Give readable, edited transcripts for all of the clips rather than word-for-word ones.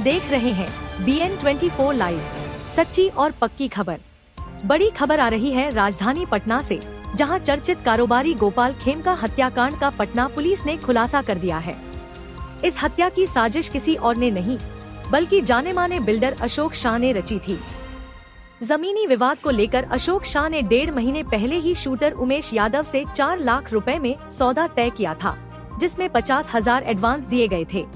देख रहे हैं BN24 लाइव, सच्ची और पक्की खबर। बड़ी खबर आ रही है राजधानी पटना से, जहां चर्चित कारोबारी गोपाल खेमका हत्याकांड का पटना पुलिस ने खुलासा कर दिया है। इस हत्या की साजिश किसी और ने नहीं बल्कि जाने माने बिल्डर अशोक शाह ने रची थी। जमीनी विवाद को लेकर अशोक शाह ने 1.5 महीने पहले ही शूटर उमेश यादव से 4 लाख रुपए में सौदा तय किया था, जिसमें 50,000 एडवांस दिए गए थे।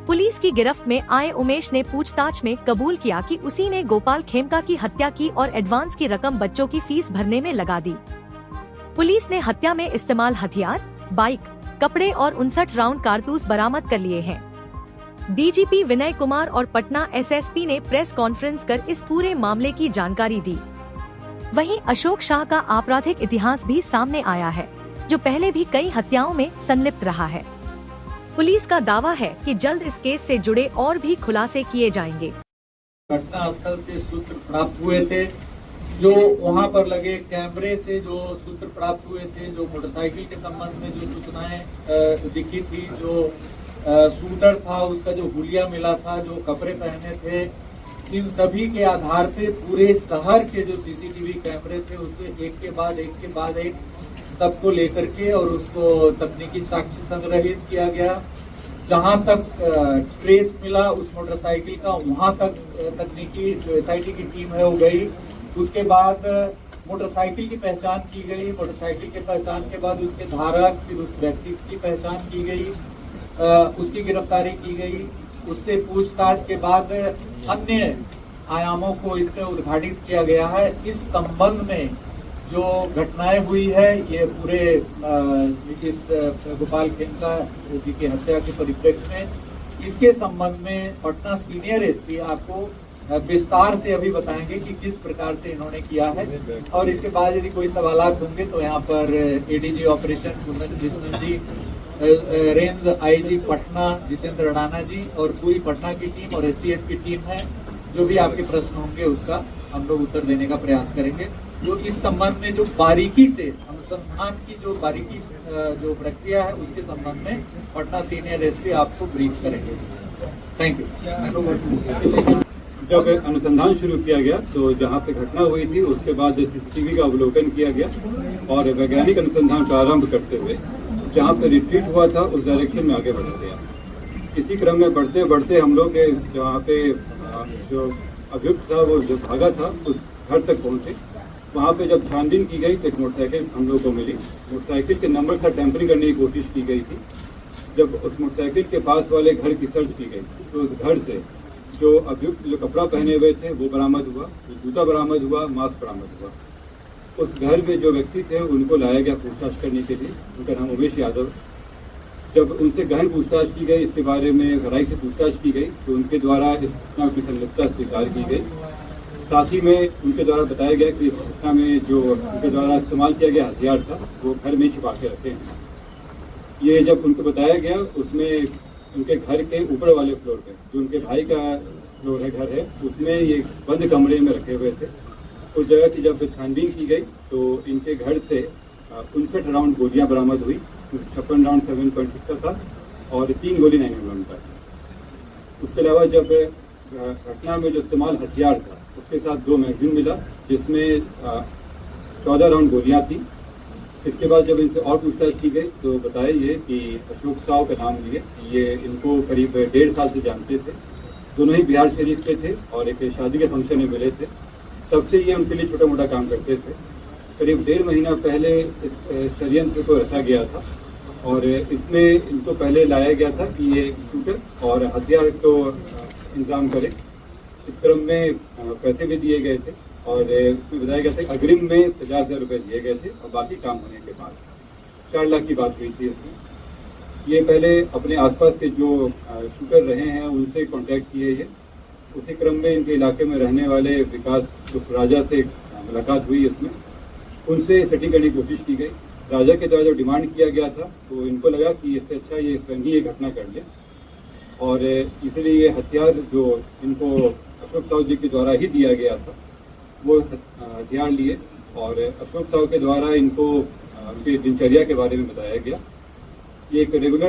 पुलिस की गिरफ्त में आए उमेश ने पूछताछ में कबूल किया कि उसी ने गोपाल खेमका की हत्या की और एडवांस की रकम बच्चों की फीस भरने में लगा दी। पुलिस ने हत्या में इस्तेमाल हथियार, बाइक, कपड़े और 59 राउंड कारतूस बरामद कर लिए हैं। डीजीपी विनय कुमार और पटना एसएसपी ने प्रेस कॉन्फ्रेंस कर इस पूरे मामले की जानकारी दी। वहीं अशोक शाह का आपराधिक इतिहास भी सामने आया है, जो पहले भी कई हत्याओं में संलिप्त रहा है। पुलिस का दावा है कि जल्द इस केस से जुड़े और भी खुलासे किए जाएंगे। घटना स्थल से सूत्र प्राप्त हुए थे, जो वहां पर लगे कैमरे से जो सूत्र प्राप्त हुए थे, जो मोटरसाइकिल के संबंध में जो सूचनाएं दिखी थी, जो शूटर था उसका जो हुलिया मिला था, जो कपड़े पहने थे, इन सभी के आधार पे पूरे शहर के जो सीसीटीवी कैमरे थे उसे एक के बाद एक सबको लेकर के और उसको तकनीकी साक्ष्य संग्रहित किया गया। जहां तक ट्रेस मिला उस मोटरसाइकिल का, वहां तक तकनीकी जो एसआईटी की टीम है वो गई। उसके बाद मोटरसाइकिल की पहचान की गई। मोटरसाइकिल के पहचान के बाद उसके धारक, फिर उस व्यक्ति की पहचान की गई, उसकी गिरफ्तारी की गई। उससे पूछताछ के बाद अन्य आयामों को इसमें उद्घाटित किया गया है। इस संबंध में जो घटनाएं हुई है, ये पूरे इस गोपाल खेमका जी की हत्या के परिप्रेक्ष्य में, इसके संबंध में पटना सीनियर एसपी आपको विस्तार से अभी बताएंगे कि किस प्रकार से इन्होंने किया है। और इसके बाद यदि कोई सवालात होंगे तो यहाँ पर एडीजी ऑपरेशन कुंदन बिश्नोई जी, रेंज आईजी पटना जितेंद्र राणा जी और पूरी पटना की टीम और एसटीएफ की टीम है। जो भी आपके प्रश्न होंगे उसका हम लोग उत्तर देने का प्रयास करेंगे। जो इस संबंध में जो बारीकी से अनुसंधान की जो बारीकी जो प्रक्रिया है उसके संबंध में पटना सीनियर एसपी आपको ब्रीफ करेंगे। Thank you. जब अनुसंधान शुरू किया गया तो जहां पे घटना हुई थी उसके बाद सीसीटीवी का अवलोकन किया गया और वैज्ञानिक अनुसंधान प्रारंभ करते हुए जहां पे रिट्रीट हुआ था उस डायरेक्शन में आगे बढ़ा गया। इसी क्रम में बढ़ते बढ़ते हम लोग जहाँ पे जो अभियुक्त था वो जो भागा था उस घर तक पहुँचे। वहाँ पे जब छानबीन की गई तो एक मोटरसाइकिल हम लोग को मिली। मोटरसाइकिल के नंबर का टेम्परिंग करने की कोशिश की गई थी। जब उस मोटरसाइकिल के पास वाले घर की सर्च की गई तो उस घर से जो अभियुक्त जो कपड़ा पहने हुए थे वो बरामद हुआ, जूता बरामद हुआ, मास्क बरामद हुआ। उस घर में जो व्यक्ति थे उनको लाया गया पूछताछ करने के लिए। उनका नाम उमेश यादव। जब उनसे गहन पूछताछ की गई, इसके बारे में गहराई से पूछताछ की गई तो उनके द्वारा इस घटना की संलिप्तता स्वीकार की गई। साथ ही में उनके द्वारा बताया गया कि इस घटना में जो उनके द्वारा इस्तेमाल किया गया हथियार था वो घर में छिपा के रखे हैं। ये जब उनको बताया गया उसमें उनके घर के ऊपर वाले फ्लोर पे जो उनके भाई का फ्लोर है, घर है, उसमें ये बंद कमरे में रखे हुए थे। उस जगह की जब छानबीन की गई तो इनके घर से 59 राउंड गोलियां बरामद हुई। 56 राउंड 7.6 का था और 3 गोली 9mm का था। उसके अलावा जब घटना में जो इस्तेमाल हथियार था उसके साथ 2 मैगजीन मिला जिसमें 14 राउंड गोलियां थी। इसके बाद जब इनसे और पूछताछ की गई तो बताया ये कि अशोक शाह का नाम लिए, ये इनको करीब 1.5 साल से जानते थे। दोनों ही बिहार शरीफ के थे और एक शादी के फंक्शन में मिले थे। तब से ये उनके लिए छोटा मोटा काम करते थे। करीब 1.5 महीना पहले इस षड्यंत्र को रचा गया था और इसमें इनको पहले लाया गया था कि ये शूटर और हथियार को इंतजाम करे। इस क्रम में पैसे भी दिए गए थे और उसमें बताया गया था कि अग्रिम में 50,000 रुपये दिए गए थे और बाकी काम होने के बाद 4 लाख की बात हुई थी इसमें। ये पहले अपने आसपास के जो शूटर रहे हैं उनसे कांटेक्ट किए ये। उसी क्रम में इनके इलाके में रहने वाले विकास राजा से मुलाकात हुई। इसमें उनसे सेटिंग करने की कोशिश की गई। राजा के द्वारा जो डिमांड किया गया था तो इनको लगा कि इससे अच्छा ये स्वयं ही ये घटना कर ले और इसलिए ये हथियार जो इनको अशोक साहू जी के द्वारा ही दिया गया था वो हथियार लिए और अशोक साहू के द्वारा इनको उनके दिनचर्या के बारे में बताया गया। ये एक रेगुलर